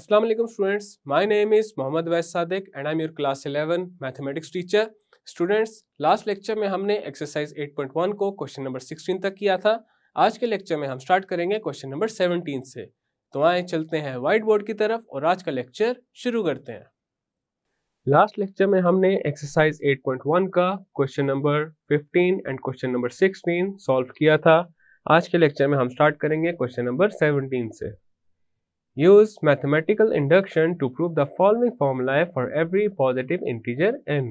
Assalamu alaikum students. My name is Mohammad Wais Sadiq and I'm your class 11 mathematics teacher. Students, last lecture में हमने exercise 8.1 को question number 16 तक किया था। आज के लेक्चर में हम स्टार्ट करेंगे क्वेश्चन नंबर 17 से। तो आए चलते हैं व्हाइट बोर्ड की तरफ और आज का लेक्चर शुरू करते हैं। लास्ट लेक्चर में हमने एक्सरसाइज 8.1 का question number 15 and question number 16 solve किया था। आज के लेक्चर में हम स्टार्ट करेंगे क्वेश्चन नंबर 17 से। Use mathematical induction to prove the following formula for every positive integer n.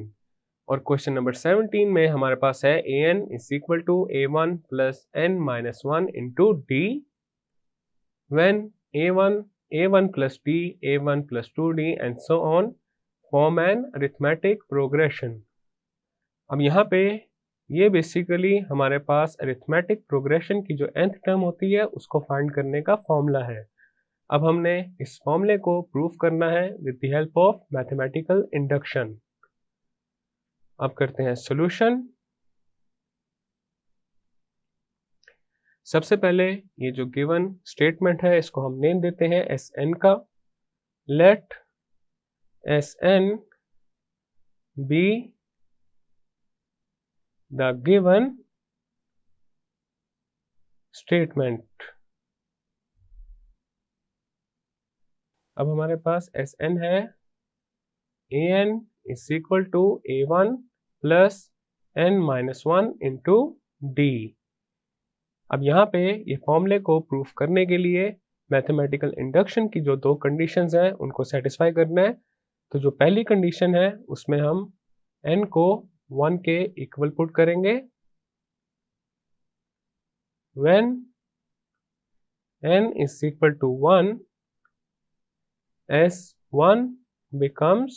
और क्वेश्चन नंबर 17 में हमारे पास है an is equal to a1 plus n minus 1 into d when a1 plus d, a1 plus 2d and so on form an arithmetic progression. अब यहाँ पे ये basically हमारे पास arithmetic progression की जो nth टर्म होती है उसको फाइंड करने का फॉर्मूला है। अब हमने इस फॉर्मूले को प्रूव करना है with the help of mathematical induction. अब करते हैं सॉल्यूशन। सबसे पहले ये जो गिवन स्टेटमेंट है इसको हम नेम देते हैं एस एन का। Let S N be the given statement. अब हमारे पास एस एन है A N is equal to A one plus N minus one into D. अब यहाँ पे ये फॉर्मूले को प्रूफ करने के लिए मैथमेटिकल इंडक्शन की जो दो कंडीशंस हैं उनको सेटिस्फाई करना है। तो जो पहली कंडीशन है उसमें हम एन को 1 के इक्वल पुट करेंगे। When n is equal to 1 S1 becomes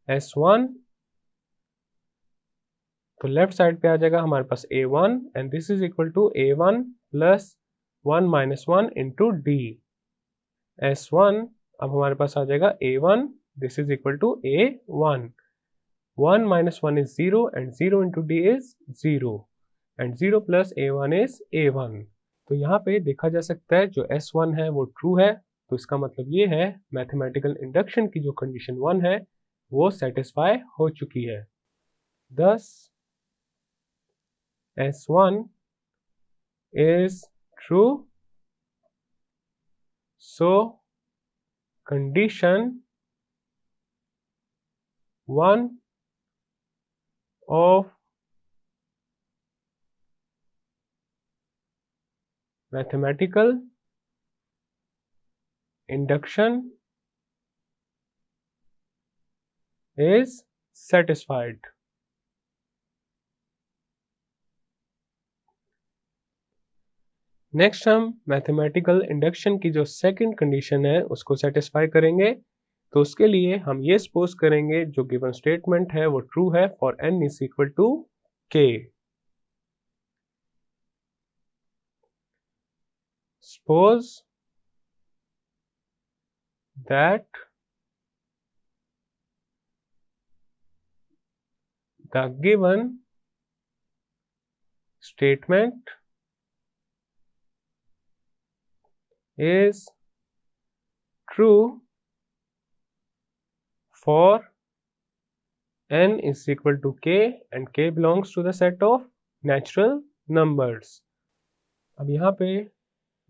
S1, तो लेफ्ट साइड पे आ जाएगा हमारे पास A1 and this is equal to A1 plus 1 minus 1 into D. S1 अब हमारे पास आ जाएगा A1, this is equal to A1। 1 minus 1 is 0 and 0 into D is 0 and 0 plus A1 is A1। तो यहाँ पे देखा जा सकता है जो S1 है वो ट्रू है, तो इसका मतलब ये है मैथमेटिकल इंडक्शन की जो कंडीशन 1 है वो सेटिस्फाई हो चुकी है। Thus S1 is true, so condition 1 of mathematical induction is satisfied. Next हम मैथमेटिकल इंडक्शन की जो सेकंड कंडीशन है उसको सेटिस्फाई करेंगे। तो उसके लिए हम ये सपोज करेंगे जो गिवन स्टेटमेंट है वो ट्रू है for n is equal to k। Suppose that the given statement is true for n is equal to k and k belongs to the set of natural numbers। अब यहाँ पे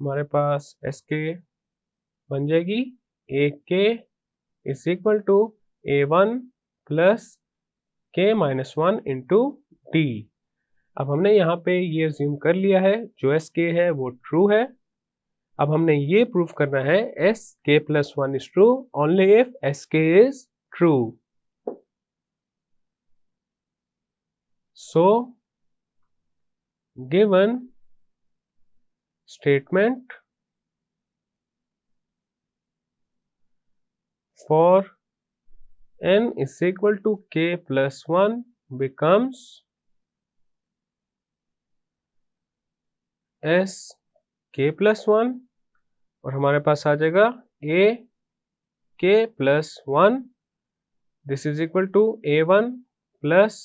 हमारे पास S के बन जाएगी ए के is equal to A1 plus k minus 1 into D. अब हमने यहाँ पे ये अज्यूम कर लिया है जो एस के है वो ट्रू है। अब हमने ये प्रूफ करना है S K plus 1 is true only if S K is true. So given statement for n is equal to k plus 1 becomes s k plus 1 और हमारे पास आ जाएगा a k plus 1 this is equal to a1 plus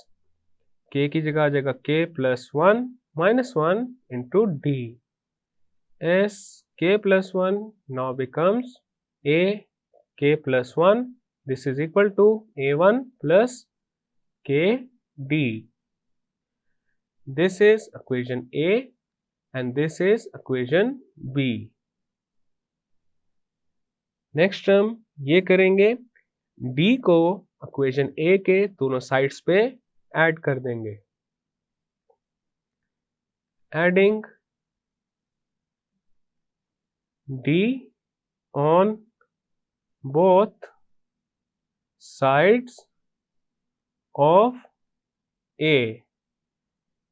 k की जगह आ जाएगा k plus 1 minus 1 into d। S k plus 1 now becomes a k plus 1. This is equal to a1 plus kd. This is equation A and this is equation B. Next हम ये करेंगे, d को equation A के दोनों sides पे add कर देंगे. Adding d on both sides of A,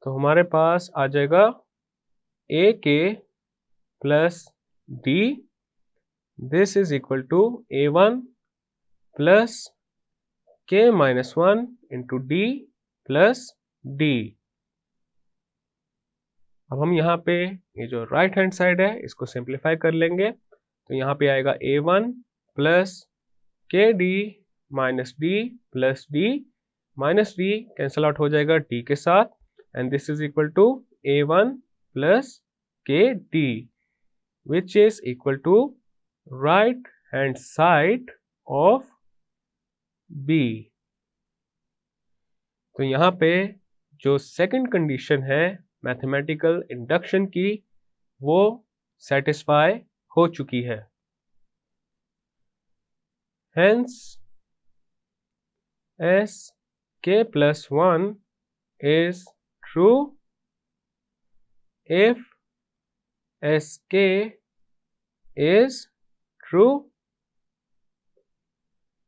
तो हमारे पास आ जाएगा a k plus d. This is equal to a1 plus k minus 1 into d plus d. अब हम यहाँ पे ये जो राइट हैंड साइड है इसको सिंप्लीफाई कर लेंगे, तो यहाँ पे आएगा a1 plus K D minus D plus D minus D cancel out हो जाएगा d के साथ, and this is equal to a1 plus K D which is equal to right hand side of B. तो यहाँ पे जो second condition है mathematical induction की वो सेटिस्फाई हो चुकी है. Hence S k plus 1 is true if S k is true.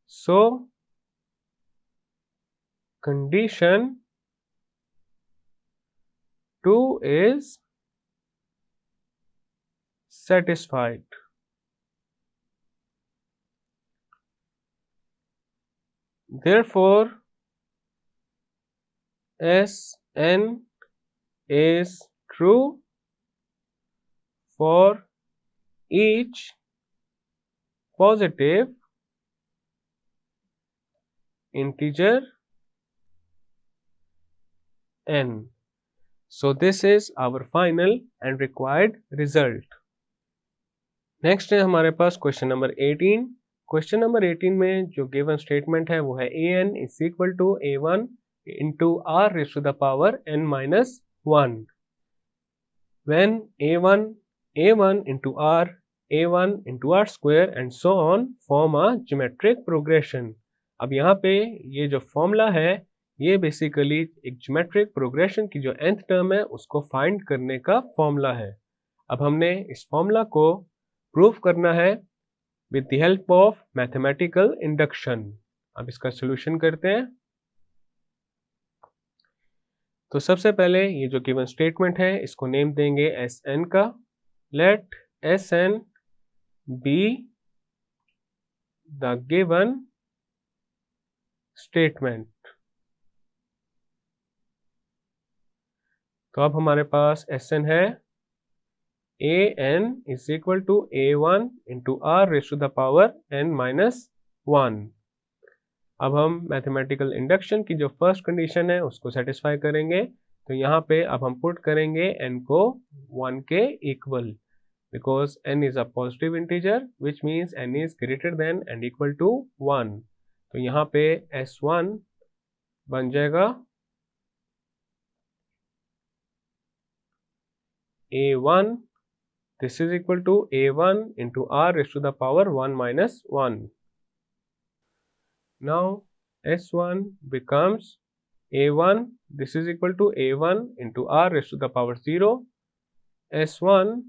So condition 2 is satisfied. Therefore Sn is true for each positive integer n. So this is our final and required result. Next है हमारे पास question number 18. Question number 18 में जो given statement है वो है an is equal to a1 into r raised to the power n minus 1. When a1 into r, a1 into r square and so on form a geometric progression. अब यहाँ पे ये जो फॉर्मूला है ये बेसिकली एक ज्योमेट्रिक प्रोग्रेशन की जो nth टर्म है उसको फाइंड करने का फॉर्मूला है. अब हमने इस फॉर्मूला को प्रूव करना है with the help of mathematical induction. अब इसका सोल्यूशन करते हैं. तो सबसे पहले ये जो गिवन स्टेटमेंट है इसको नेम देंगे Sn का. Let Sn be the given statement. तो अब हमारे पास Sn है an is equal to a1 into r raised to the power n minus 1. अब हम मैथमेटिकल इंडक्शन की जो फर्स्ट कंडीशन है उसको सेटिस्फाई करेंगे. तो यहाँ पे अब हम पुट करेंगे n को 1 के equal, because n is a positive integer which means n is greater than and equal to 1. तो यहाँ पे s1 बन जाएगा a1. This is equal to a1 into r raised to the power 1 minus 1. Now s1 becomes a1. This is equal to a1 into r raised to the power 0. s1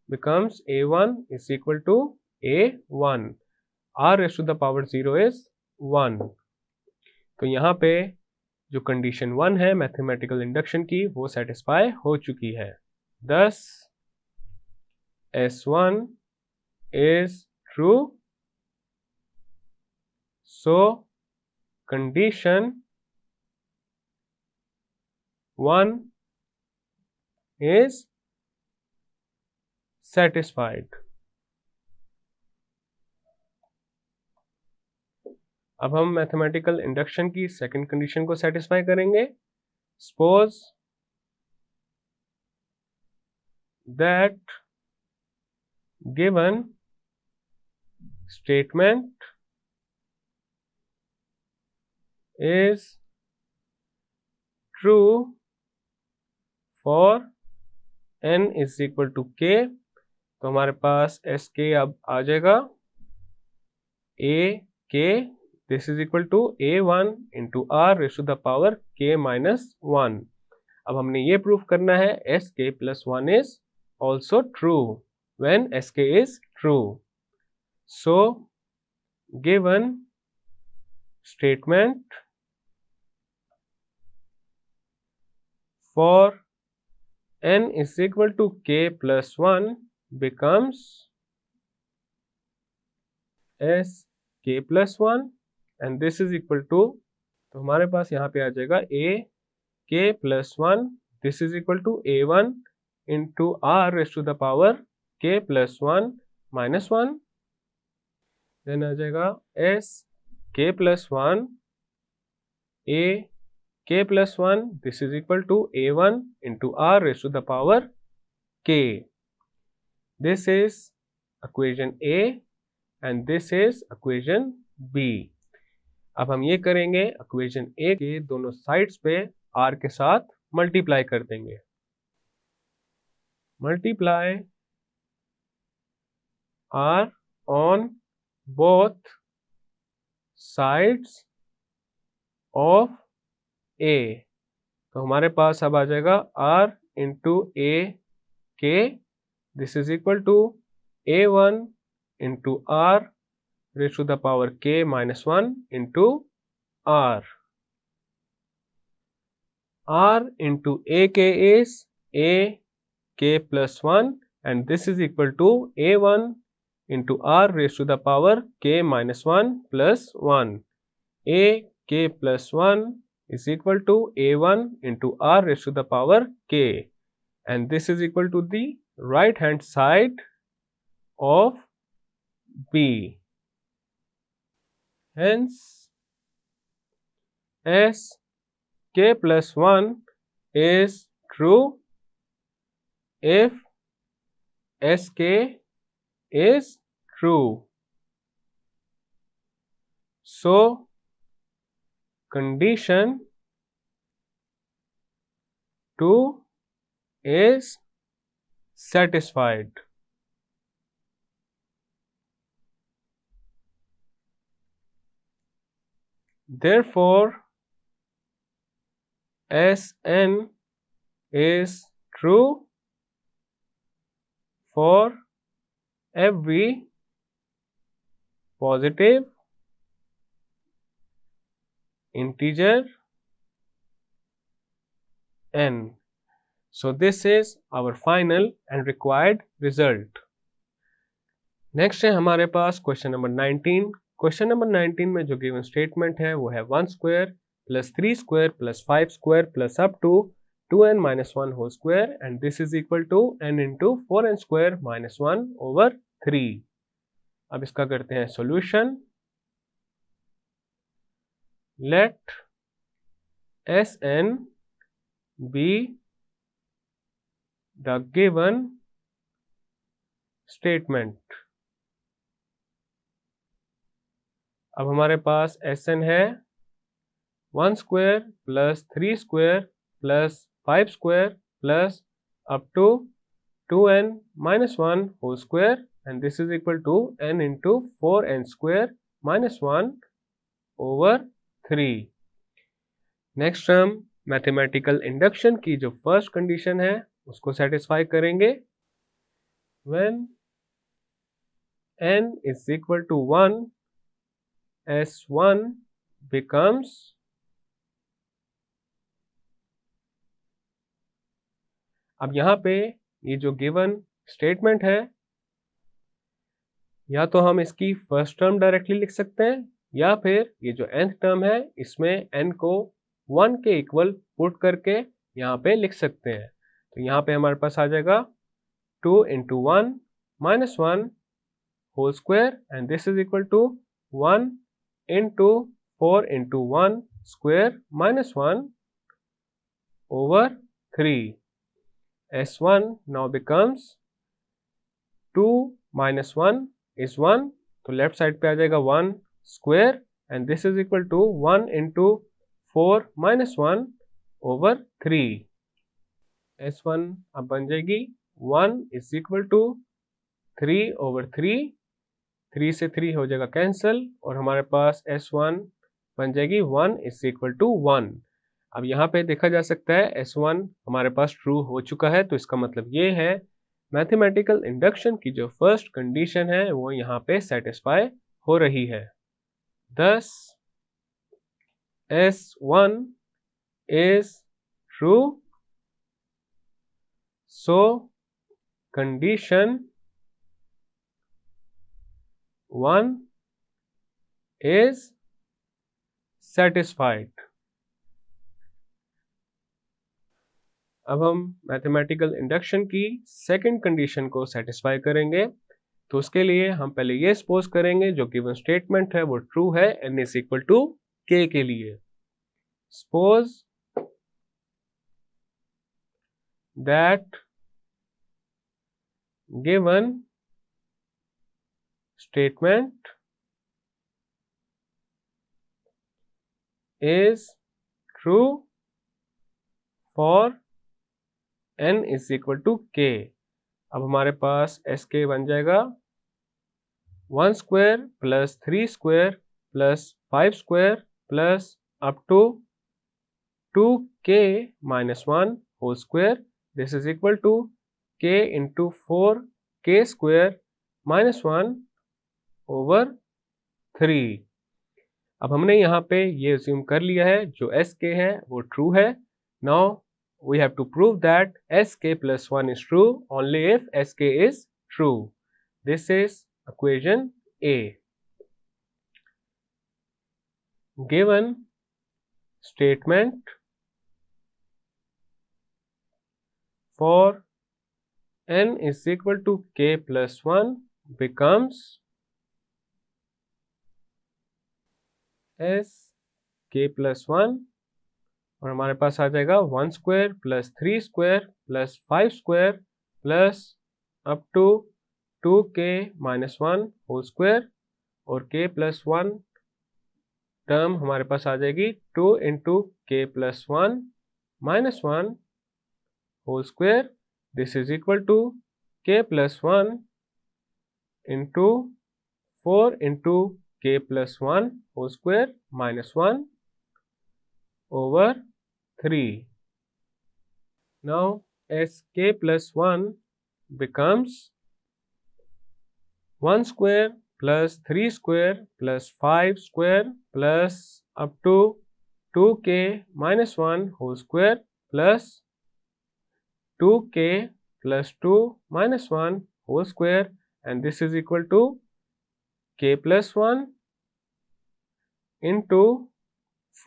becomes a1 is equal to a1. r raised to the power 0 is 1. तो यहाँ पे जो condition 1 है mathematical induction की वो satisfy हो चुकी है. Thus S1 is true. So condition 1 is satisfied. अब हम मैथमेटिकल इंडक्शन की सेकंड कंडीशन को सेटिस्फाई करेंगे. Suppose that given statement is true for n is equal to k, तो हमारे पास एस के अब आ जाएगा A K, this is equal to a1 into R raise to the power k minus 1। अब हमने ये प्रूफ करना है S K plus 1 is also true when S K is true. So given statement for n is equal to k plus 1 becomes s k plus 1 and this is equal to, तो हमारे पास यहाँ पे आ जाएगा a k plus 1, this is equal to a1 into r raised to the power k plus 1 minus 1, then आ जाएगा s k plus 1 a k plus 1, this is equal to a1 into r raised to the power k. This is equation A and this is equation B. अब हम ये करेंगे equation A के दोनों sides पे r के साथ multiply कर देंगे। Multiply r on both sides of a, तो हमारे पास अब आ जाएगा r into A K, this is equal to a1 into R raise to the power k minus 1 into r। r into A के is a k plus 1 and this is equal to a1 into r raise to the power k minus 1 plus 1। a k plus 1 is equal to a1 into r raised to the power k and this is equal to the right hand side of b. Hence s k plus 1 is true if sk is true. So condition 2 is satisfied. Therefore Sn is true for every positive integer n. So this is our final and required result. Next है हमारे पास question number 19। Question number 19 में जो given statement है वो है 1 square plus 3 square plus 5 square plus up to 2n minus 1 whole square and this is equal to n into 4n square minus 1 over 3। अब इसका करते हैं solution. Let Sn be the given statement। अब हमारे पास Sn है 1 square plus 3 square plus 5 square plus up to 2n minus 1 whole square and this is equal to n into 4n square minus 1 over 3। Next हम mathematical induction की जो first condition है उसको satisfy करेंगे। When n is equal to 1 S1 becomes अब यहाँ पे ये जो गिवन स्टेटमेंट है या तो हम इसकी फर्स्ट टर्म डायरेक्टली लिख सकते हैं या फिर ये जो nth टर्म है इसमें n को 1 के इक्वल पुट करके यहाँ पे लिख सकते हैं। तो यहाँ पे हमारे पास आ जाएगा 2 into 1 minus 1 whole square and this is equal to 1 into 4 into 1 square minus 1 over 3. S1 now becomes 2 -1 is 1, तो लेफ्ट साइड पे आ जाएगा 1 स्क्वायर and this is equal to 1 into 4 - 1 over 3। S1 अब बन जाएगी 1 इज इक्वल टू 3 ओवर 3, 3 से 3 हो जाएगा कैंसिल और हमारे पास S1 बन जाएगी 1 इज इक्वल टू 1। अब यहाँ पे देखा जा सकता है S1 हमारे पास ट्रू हो चुका है, तो इसका मतलब ये है मैथमेटिकल इंडक्शन की जो फर्स्ट कंडीशन है वो यहाँ पे सेटिस्फाई हो रही है। Thus S1 is true, so condition 1 is satisfied। अब हम मैथमेटिकल इंडक्शन की सेकंड कंडीशन को सेटिस्फाई करेंगे, तो उसके लिए हम पहले ये सपोज करेंगे जो गिवन स्टेटमेंट है वो ट्रू है n is equal to k के लिए। Suppose that given statement is true for n is equal to k। अब हमारे पास sk बन जाएगा 1 square plus 3 square plus 5 square plus up to 2k - 1 whole square, this is equal to k into 4k square -1 over 3। अब हमने यहाँ पे ये अज्यूम कर लिया है जो sk है वो ट्रू है। Now we have to prove that sk plus 1 is true only if sk is true. This is equation A. Given statement for n is equal to k plus 1 becomes sk plus 1 और हमारे पास आ जाएगा 1 square plus 3 square plus 5 square plus up to 2k - 1 whole square और k plus 1 term हमारे पास आ जाएगी 2 into k plus 1 - 1 whole square, this is equal to k plus 1 into 4 into k plus 1 whole square -1 over 3. Now sk plus 1 becomes 1 square plus 3 square plus 5 square plus up to 2k - 1 whole square plus 2k plus 2 - 1 whole square and this is equal to k plus 1 into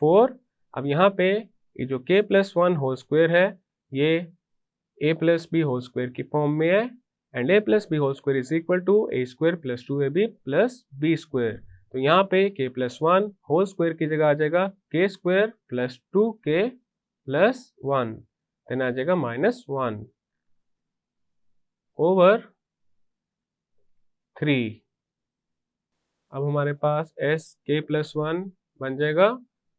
4। अब यहाँ पे ये जो k plus 1 whole square है ये a plus B whole square की form में है and a plus B whole square is equal to a square plus 2ab plus b square. तो यहाँ पे k प्लस 1 होल स्क्वायर की जगह आ जाएगा k square plus 2k plus 1 then आ जाएगा -1 ओवर 3। अब हमारे पास sk प्लस 1 बन जाएगा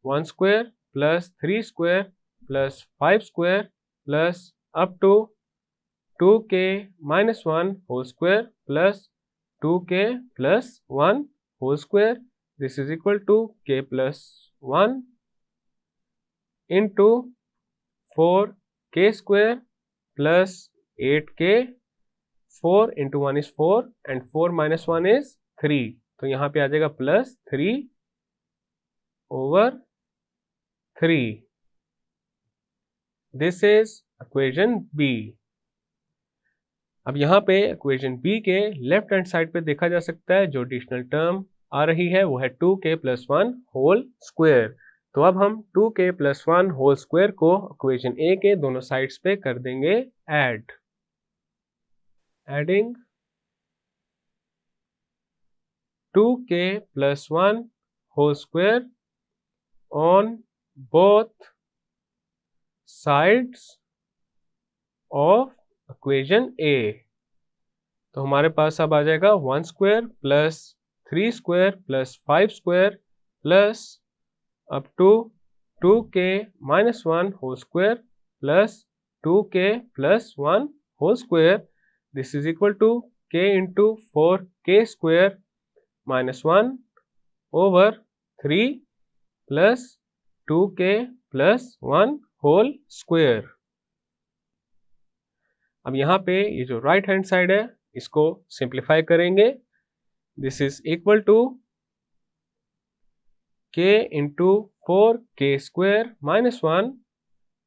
1 square plus 3 square plus 5 square plus up to 2k - 1 whole square plus 2k plus 1 whole square, this is equal to k plus 1 into 4k square plus 8k, 4 into 1 is 4 and 4 - 1 is 3, तो यहाँ पे आ जाएगा plus 3 over 3। This is equation B. अब यहाँ पे equation B के left hand side पे देखा जा सकता है जो एडिशनल टर्म आ रही है वो है 2k प्लस 1 होल स्क्वायर। तो अब हम 2k प्लस 1 होल स्क्वायर को इक्वेशन ए के दोनों साइड्स पे कर देंगे add. Adding 2k plus 1 whole square on both sides of equation A। तो हमारे पास अब आ जाएगा 1 square plus 3 square plus 5 square plus up to 2k minus 1 whole square plus 2k plus 1 whole square. This is equal to k into 4k square minus 1 over 3 plus 2k plus 1 whole square. अब यहाँ पे ये जो right hand side है इसको simplify करेंगे. This is equal to k into 4k square minus 1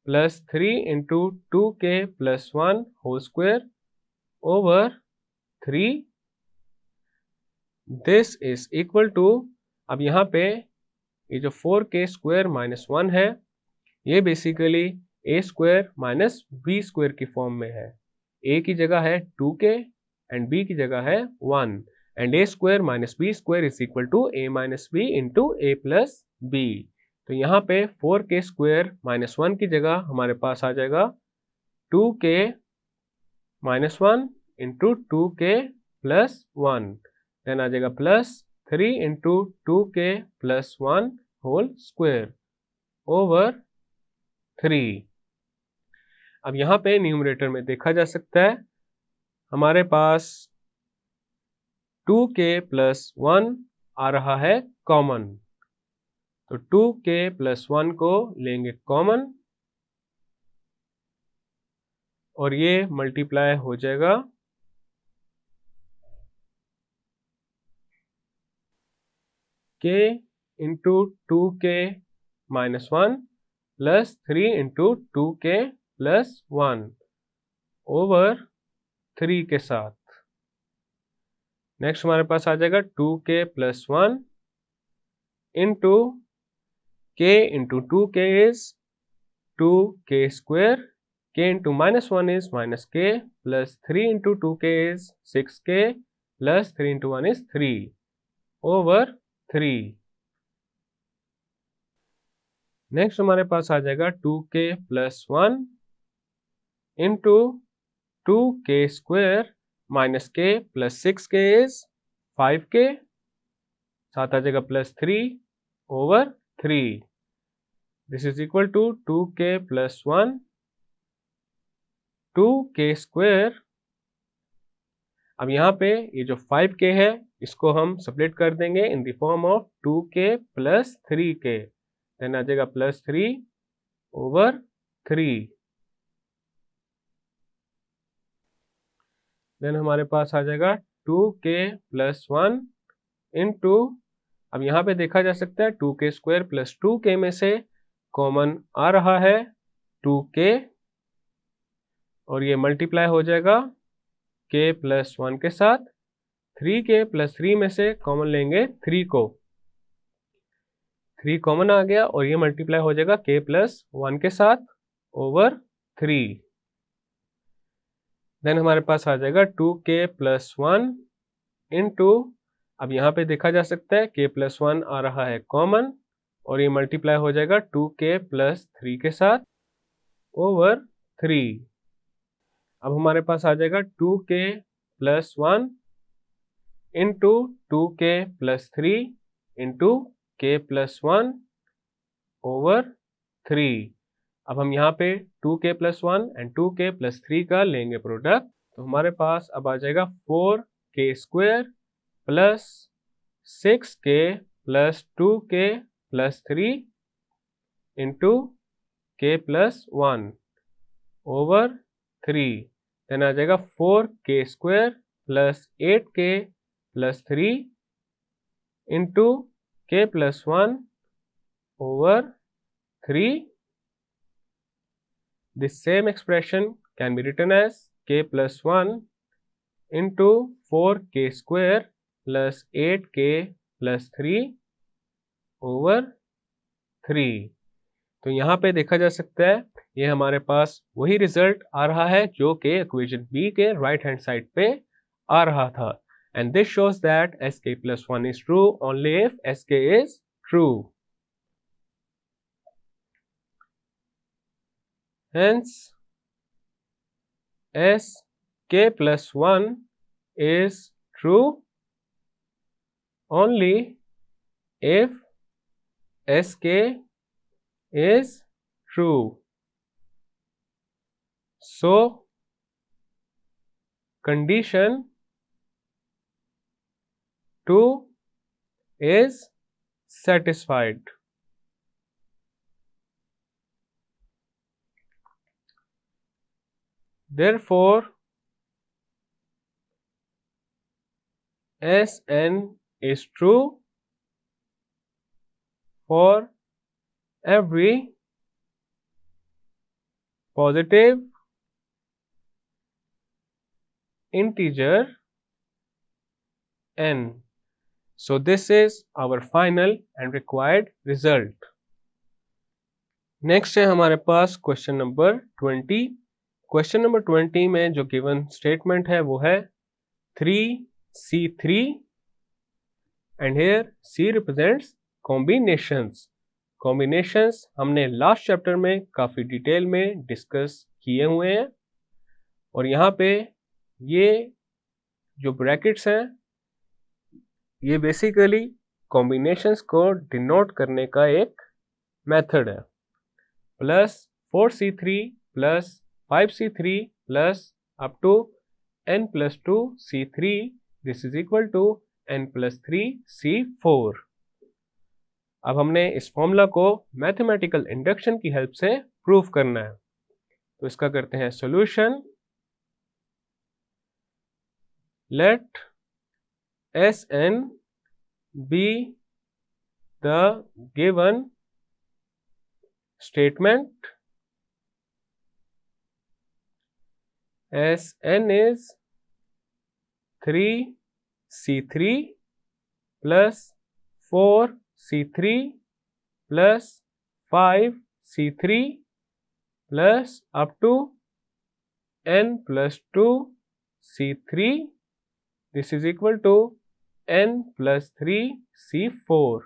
plus 3 into 2k plus 1 whole square over 3. This is equal to, अब यहाँ पे ये जो 4k स्क्वायर माइनस 1 है ये basically a square minus b square की फॉर्म में है. a की जगह है 2k एंड b की जगह है 1 and a square minus b square is equal to a minus b into a plus b. तो यहाँ पे 4k स्क्वायर माइनस 1 की जगह हमारे पास आ जाएगा 2k minus 1 into 2k plus 1. Then आ जाएगा plus 3 into 2k plus 1 whole square over 3. अब यहाँ पे न्यूमरेटर में देखा जा सकता है हमारे पास 2k प्लस 1 आ रहा है कॉमन. तो 2k प्लस 1 को लेंगे कॉमन और ये मल्टीप्लाई हो जाएगा k into 2k minus 1 plus 3 into 2k plus 1 over 3 के साथ. नेक्स्ट हमारे पास आ जाएगा 2k plus 1 into k into 2k is 2k square, k into minus 1 is minus k plus 3 into 2k is 6k plus 3 into 1 is 3 over 3. Next हमारे पास आ जाएगा 2k plus 1 into 2k square minus k plus 6k is 5k, साथ आ जाएगा plus 3 over 3. This is equal to 2k plus 1 2k square. अब यहाँ पे ये जो 5k है इसको हम सब्ट्रैक्ट कर देंगे in the form of 2k plus 3k. Then आ जाएगा प्लस 3 ओवर 3. देन हमारे पास आ जाएगा 2k प्लस 1 इंटू, अब यहाँ पे देखा जा सकता है 2k स्क्वायर प्लस 2k में से कॉमन आ रहा है 2k और ये मल्टीप्लाई हो जाएगा k प्लस 1 के साथ. 3k प्लस 3 में से कॉमन लेंगे 3 को, 3 कॉमन आ गया और ये मल्टीप्लाई हो जाएगा k प्लस 1 के साथ ओवर 3. देन हमारे पास आ जाएगा 2k प्लस 1 इंटू, अब यहाँ पे देखा जा सकता है k प्लस 1 आ रहा है कॉमन और ये मल्टीप्लाई हो जाएगा 2k प्लस 3 के साथ ओवर 3. अब हमारे पास आ जाएगा 2k plus 1 into 2k plus 3 into k plus 1 over 3. अब हम यहाँ पे 2k plus 1 and 2k plus 3 का लेंगे प्रोडक्ट. तो हमारे पास अब आ जाएगा 4k square plus 6k plus 2k plus 3 into k plus 1 over 3. Then आ जाएगा 4k square plus 8k plus 3 into k plus 1 over 3. This same expression can be written as k plus 1 into 4k square plus 8k plus 3 over 3. तो यहाँ पे देखा जा सकता है ये हमारे पास वही रिजल्ट आ रहा है जो कि इक्वेशन बी के राइट हैंड साइड पे आ रहा था. And this shows that sk plus 1 is true only if sk is true. Hence sk plus 1 is true only if Sk is true. So condition 2 is satisfied. Therefore, Sn is true for every positive integer n. So this is our final and required result. Next है हमारे पास question number 20. Question number 20 में जो given statement है वो है 3C3 and here C represents combinations. Combinations हमने last chapter में काफ़ी डिटेल में डिस्कस किए हुए हैं और यहाँ पे ये जो ब्रैकेट्स हैं ये बेसिकली कॉम्बिनेशंस को डिनोट करने का एक मेथड है. Plus 4C3 plus 5C3 plus up to n plus 2C3 this is equal to n plus 3C4. अब हमने इस फॉर्मूला को मैथमेटिकल इंडक्शन की हेल्प से प्रूव करना है. तो इसका करते हैं solution. Let Sn be the given statement. Sn is 3C3 plus 4C3 plus 5C3 plus up to n plus 2C3. This is equal to n plus 3C4.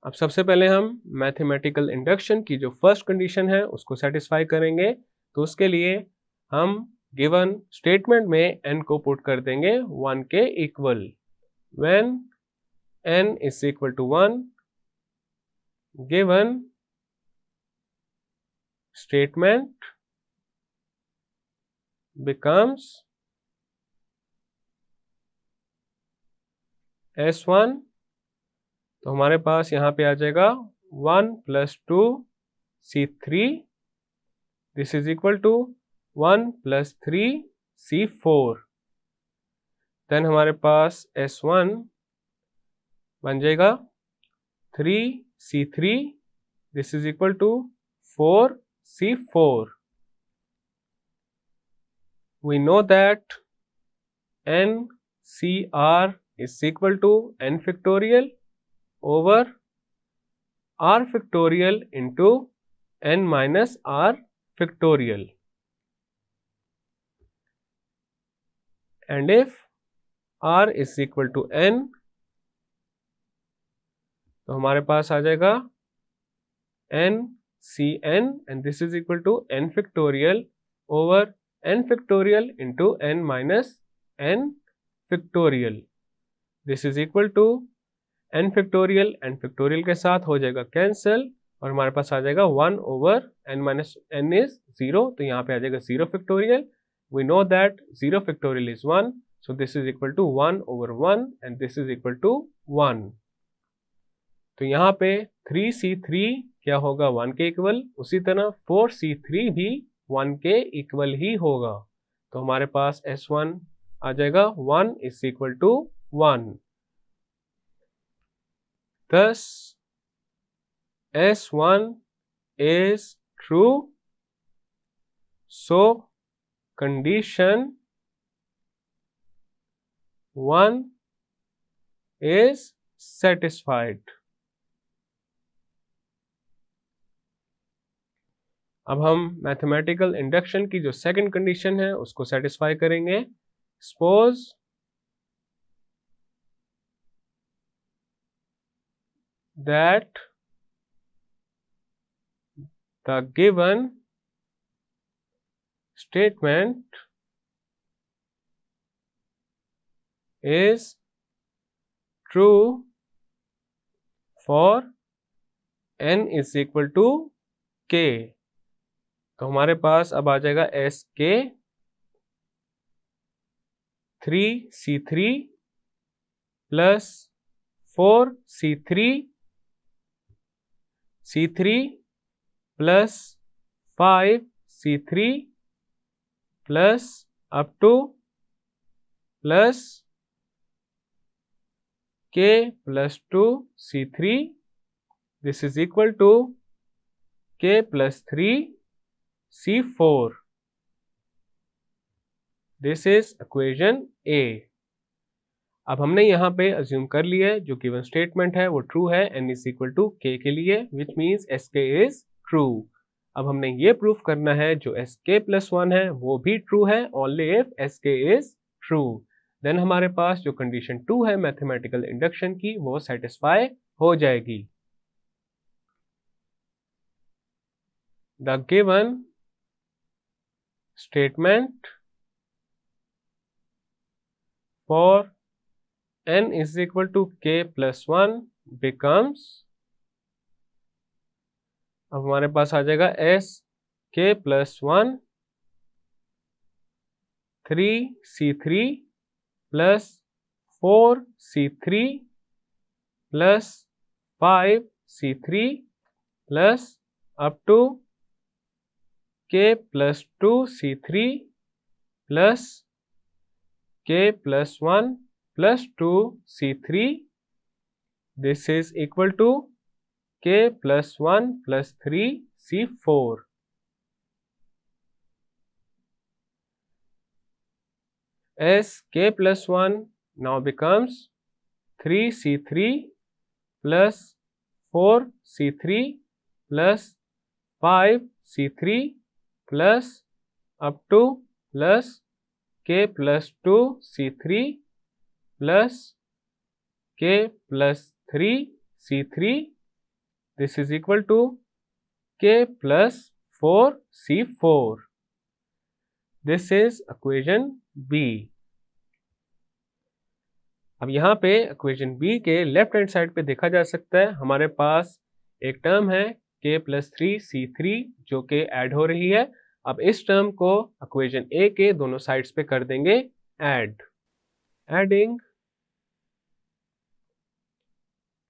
अब सबसे पहले हम मैथमेटिकल इंडक्शन की जो फर्स्ट कंडीशन है उसको satisfy करेंगे. तो उसके लिए हम गिवन स्टेटमेंट में n को पुट कर देंगे 1 के इक्वल. When n is equal to 1 given statement becomes S1. तो हमारे पास यहाँ पे आ जाएगा 1 plus 2C3 this is equal to 1 plus 3C4. Then हमारे पास S1 बन जाएगा 3C3 this is equal to 4C4. We know that NCR is equal to n factorial over r factorial into n minus r factorial. And if r is equal to n तो हमारे पास आ जाएगा NCN and this is equal to n factorial over n factorial into n minus n factorial. This is equal to n factorial n factorial के साथ हो जाएगा cancel और हमारे पास आ जाएगा 1 over n minus n is 0. तो यहाँ पे आ जाएगा 0 factorial. We know that 0 factorial is 1. So this is equal to 1 over 1 and this is equal to 1. तो यहाँ पे 3C3 क्या होगा 1 के इक्वल. उसी तरह 4C3 भी 1 के इक्वल ही होगा. तो हमारे पास S1 आ जाएगा 1 is equal to 1. Thus S1 is true. So condition 1 is satisfied. अब हम मैथमेटिकल इंडक्शन की जो सेकंड कंडीशन है उसको सेटिस्फाई करेंगे. Suppose that the given statement is true for n is equal to k। तो हमारे पास अब आ जाएगा Sk 3c3 plus 4c3 c3 plus 5c3 plus up two plus k plus 2c3, this is equal to k plus 3c4. This is equation A. अब हमने यहाँ पे अज्यूम कर लिया है जो गिवन स्टेटमेंट है वो ट्रू है n is equal to k के लिए, which means sk is true. अब हमने ये प्रूफ करना है जो sk plus 1 है वो भी ट्रू है only if sk is true. Then हमारे पास जो कंडीशन 2 है मैथमेटिकल इंडक्शन की वो सेटिस्फाई हो जाएगी। The given statement for n is equal to k plus 1 becomes, अब हमारे पास आ जाएगा s k plus 1 3c3 plus 4c3 plus 5c3 plus up to k plus 2c3 plus k plus 1 plus 2c3. This is equal to k plus 1 plus 3c4. As k plus 1 now becomes 3c3 plus 4c3 plus 5c3 plus up to plus k plus 2c3 plus k plus 3c3. This is equal to k plus 4c4. This is equation B. अब यहाँ पे equation B के left hand side पे देखा जा सकता है हमारे पास एक टर्म है k plus 3c3 जो कि ऐड हो रही है। अब इस टर्म को इक्वेशन ए के दोनों साइड्स पे कर देंगे add. Adding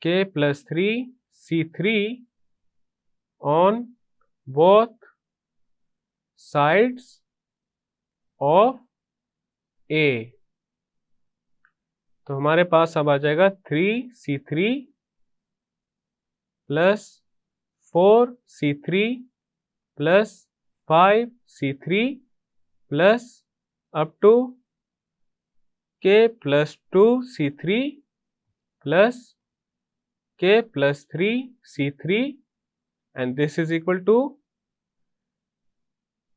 k plus 3c3 on both sides of a, तो हमारे पास अब आ जाएगा 3c3 plus 4c3 plus 5c3 plus up to k plus 2c3 plus k plus 3c3 and this is equal to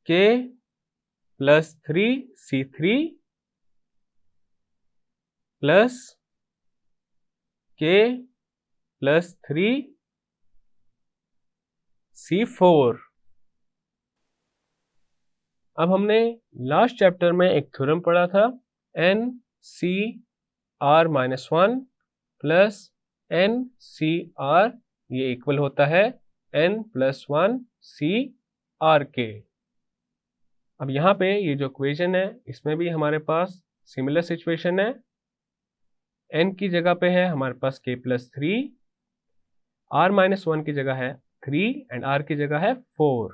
k plus 3c3 plus k plus 3c4। अब हमने last chapter में एक थ्योरम पढ़ा था NCR-1 प्लस NCR ये equal होता है n plus 1 CR के। अब यहाँ पे ये जो इक्वेशन है इसमें भी हमारे पास सिमिलर सिचुएशन है। n की जगह पे है हमारे पास k plus 3, R-1 की जगह है 3 एंड r की जगह है 4।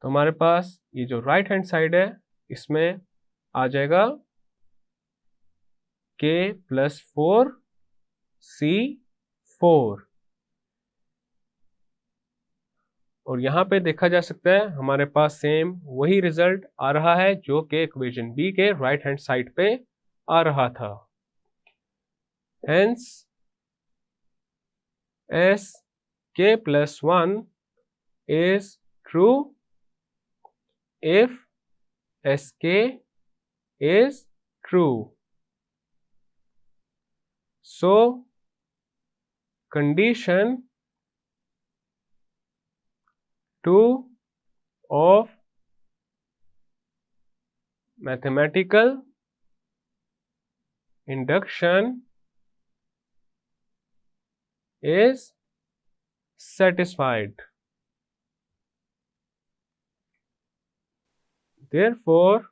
तो हमारे पास ये जो राइट हैंड साइड है इसमें आ जाएगा k plus 4 C4 और यहाँ पे देखा जा सकता है हमारे पास सेम वही रिजल्ट आ रहा है जो कि इक्वेशन बी के राइट हैंड साइड पे आ रहा था। Hence as k plus 1 is true if sk is true. So condition 2 of mathematical induction is satisfied. Therefore,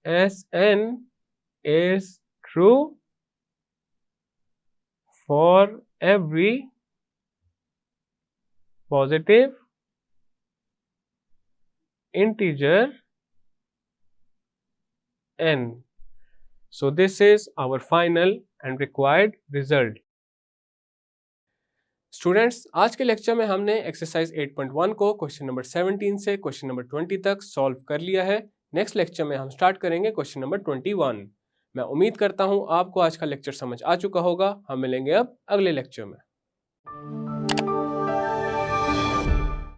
Sn is true for every positive integer n. So this is our final and required result. Students, आज के lecture में हमने exercise 8.1 को question number 17 से question number 20 तक solve कर लिया है। नेक्स्ट लेक्चर में हम स्टार्ट करेंगे क्वेश्चन नंबर 21। मैं उम्मीद करता हूं आपको आज का लेक्चर समझ आ चुका होगा। हम मिलेंगे अब अगले लेक्चर में।